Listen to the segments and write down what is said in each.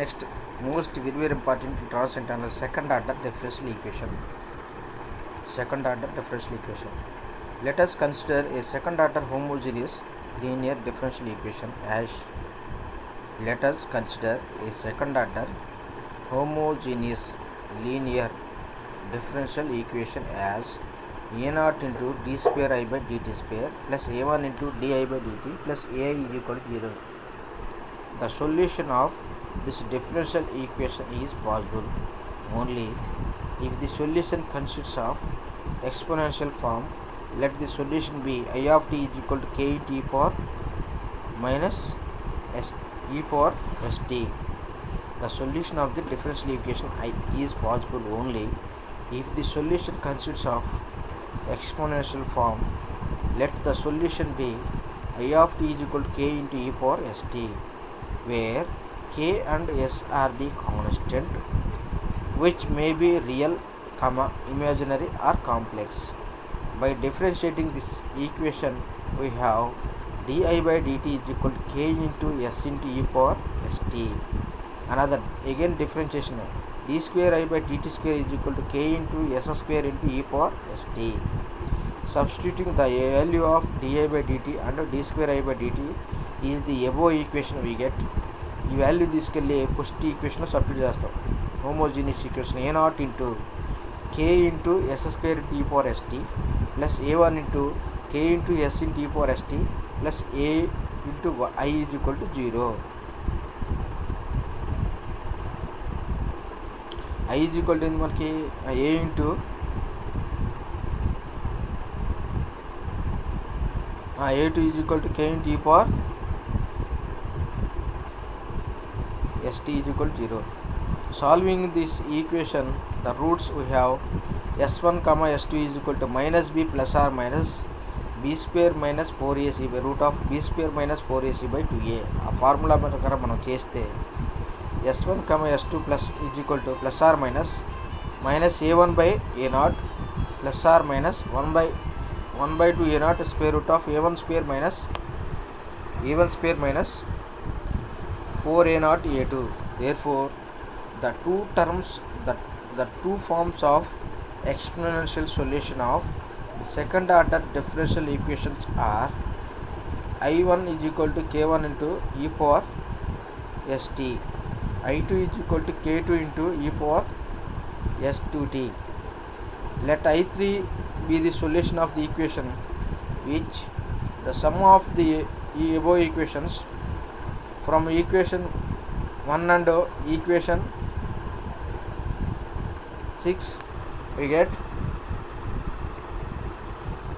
Next, most very important transcendental second order differential equation. Second order differential equation. Let us consider a second order homogeneous linear differential equation as. Let us consider a second order homogeneous linear differential equation as a0 into d square I by dt square plus a1 into di by dt plus a is equal to 0. The solution of this differential equation is possible only if the solution consists of exponential form. Let the solution be I of t is equal to k into e power minus e power st. The solution of the differential equation I is possible only if the solution consists of exponential form. Let the solution be I of t is equal to k into e power st, where k and s are the constant which may be real, imaginary or complex. By differentiating this equation, we have di by dt is equal to k into s into e power st. Another again differentiation, d square I by dt square is equal to k into s square into e power st. Substituting the value of di by dt and d square I by dt is the above equation we get. ఈ value తీసుకెళ్ళి first ఈక్వేషన్లో substitute చేస్తాం. Homogeneous equation a0 into k into s square into e power st plus a1 into k into s into e power st plus a into I is equal to 0. I is equal to ఏంది మనకి a into a2 is equal to k into e power st is equal to 0. Solving this equation, the roots we have s1 comma s2 is equal to minus b plus or minus b square minus 4ac by root of b square minus 4ac by 2a. ఆ formula ప్రకారం మనం చేస్తే s1 comma s2 plus is equal to plus or minus a1 by a0 plus or minus 1 by 2 a0 square root of a1 square minus 4a0 a2. Therefore, the two terms, the two forms of exponential solution of the second order differential equations are I1 is equal to k1 into e power st, I2 is equal to k2 into e power s2t. Let I3 be the solution of the equation which the sum of the above equations from equation 1 and equation 6 we get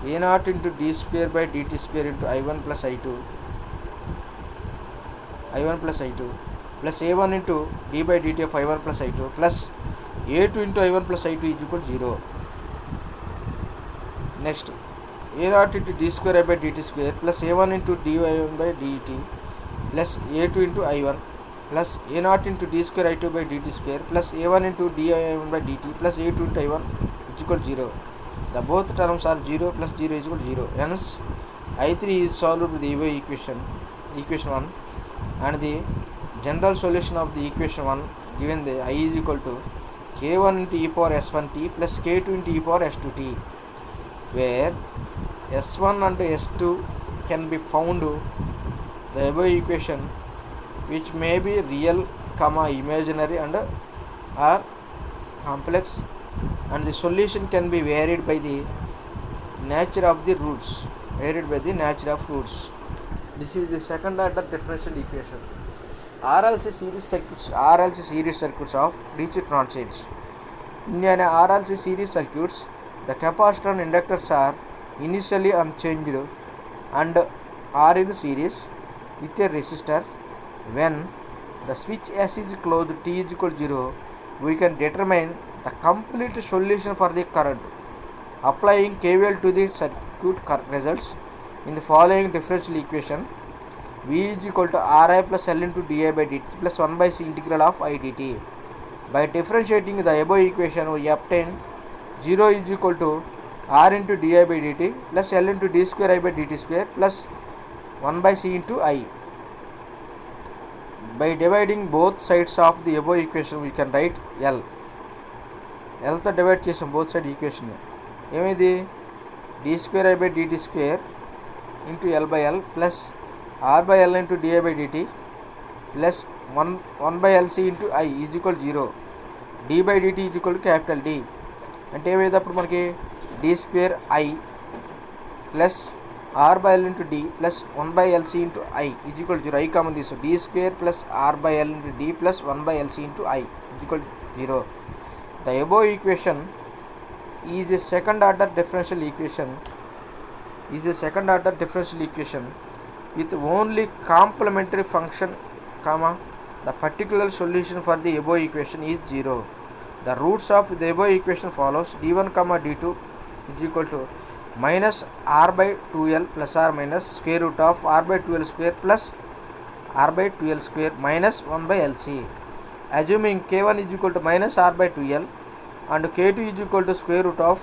a0 into d square by dt square into I1 plus I2 plus a1 into d by dt of I1 plus I2 plus a2 into I1 plus I2 is equal to 0. Next, a0 into d square I by dt square plus a1 into dy1 by dt plus a2 into I1 plus a0 into d square I2 by dt square plus a1 into di1 by dt plus a2 into I1 is equal to 0. The both terms are 0 plus 0 is equal to 0. Hence, I3 is solved with the above equation 1, and the general solution of the equation 1 given the I is equal to k1 into e power s1t plus k2 into e power s2t, where s1 and s2 can be found the above equation which may be real, imaginary and or complex, and the solution can be varied by the nature of roots. This is the second order differential equation. RLC series circuits of DC transients. In an RLC series circuits, the capacitor and inductors are initially unchanged and are in series with a resistor. When the switch S is closed, T is equal to 0, we can determine the complete solution for the current. Applying KVL to the circuit results in the following differential equation: V is equal to Ri plus L into di by dt plus 1 by c integral of I dt. By differentiating the above equation, we obtain 0 is equal to R into di by dt plus L into d square I by dt square plus 1 by c into I. By dividing both sides of the above equation we can write L. Lతో divide చేసాం both side equation. ఏమైంది d square I by dt square into L by L plus R by L into di by dt plus 1 by LC into I is equal 0. d by dt is equal to capital D. అంటే ఏమైంది అప్పుడు మనకి d square I plus R by L into D plus 1 by LC into I is equal to 0. I common తీసు d square plus R by L into D plus 1 by LC into I is equal to 0. The above equation is a second order differential equation with only complementary function, the particular solution for the above equation is 0. The roots of the above equation follows d1 d2 is equal to minus r by 2l plus r minus square root of r by 2l square plus r by 2l square minus 1 by lc. Assuming k1 is equal to minus r by 2l and k2 is equal to square root of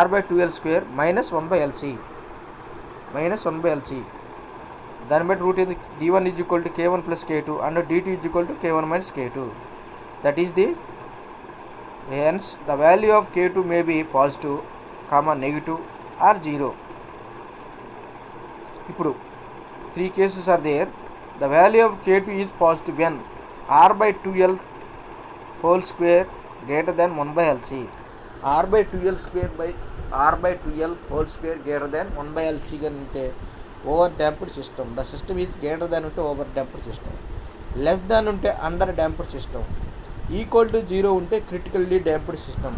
r by 2l square minus 1 by lc. దాన్ని బట్టి route ఏంది d1 is equal to k1 plus k2 and dt is equal to k1 minus k2. That is the hence the value of k2 may be positive, negative or 0. ఇప్పుడు 3 cases are there. The value of k2 is positive when r by 2l whole square greater than 1 by lc. r by 2l square by r by 2l whole square greater than 1 by lc gan unte over damped system. The system is greater than unte over damped system, less than unte under damped system, equal to 0 unte critically damped system.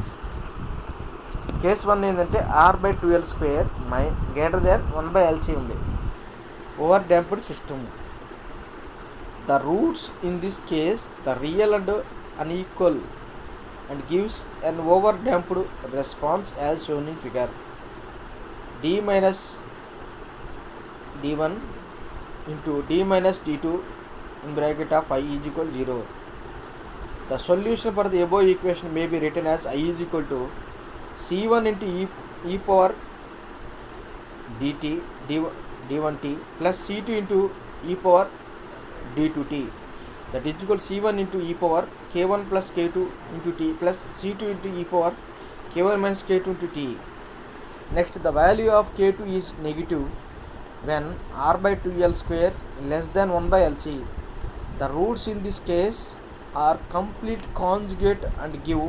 Case 1 ఏంటంటే r by 2l square greater than 1 by lc ఉంది, over damped system. The roots in this case the real and unequal and gives an over damped response as shown in figure. D minus d1 into d minus d2 in bracket of I is equal to 0. The solution for the above equation may be written as I is equal to c1 into e power dt d1t plus c2 into e power d2t. That is equal to c1 into e power k1 plus k2 into t plus c2 into e power k1 minus k2 into t. Next, the value of k2 is negative when r by 2l square less than 1 by lc. The roots in this case are complete conjugate and give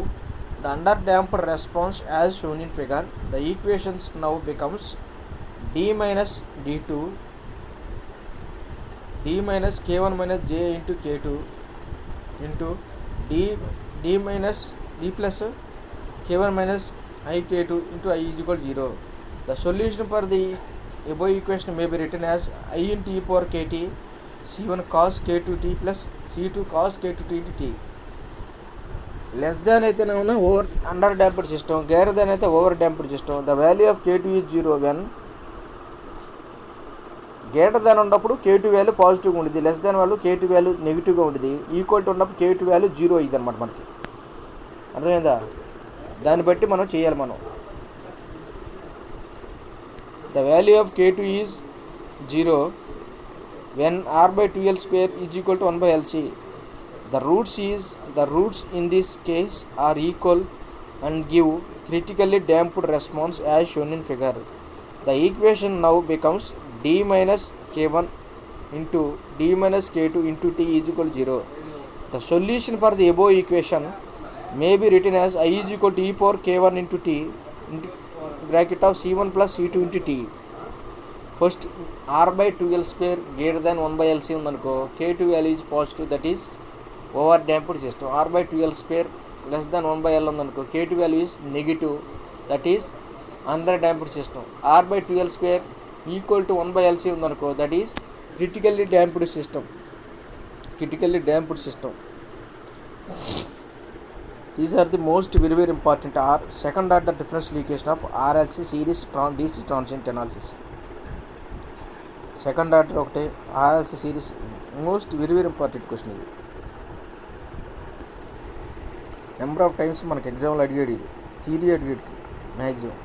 the underdamped response as shown in figure. The equations now becomes d minus d2 d minus k1 minus j into k2 into d minus d plus k1 minus I k2 into I is equal to 0. The solution for the above equation may be written as I into e power kt c1 cos k2t plus c2 cos k2t into t. Less than అయితే over under damped system, greater than అయితే over damped system. The value of k2 is 0 when greater than ఉన్నప్పుడు k2 value పాజిటివ్గా ఉంటుంది, less than value k2 value నెగిటివ్గా ఉంటుంది, equal to ఉన్నప్పుడు k2 value 0 ఇది అనమాట. మనకి అర్థమైందా? దాన్ని బట్టి మనం చేయాలి. మనం the value of k2 is 0 when r by 2l square is equal to 1 by lc. The roots in this case are equal and give critically damped response as shown in figure. The equation now becomes d minus k1 into d minus k2 into t is equal to 0. The solution for the above equation may be written as I is equal to e power k1 into t into bracket of c1 plus c2 into t. First, r by 2l square greater than 1 by lc ఉందనుకో, k2 value is positive, that is over damped system. r by 2l square less than 1 by l ఉందనుకో, k2 value is negative, that is under damped system. r by 2l square equal to 1 by lc ఉందనుకో, that is critically damped system. These are the most very important are second order differential equation of RLC series DC transient analysis. Second order ఒకటే RLC series most very important question. ఇది number of times మనకి ఎగ్జామ్లో అడిగాడు, ఇది theory అడిగాడు maximum.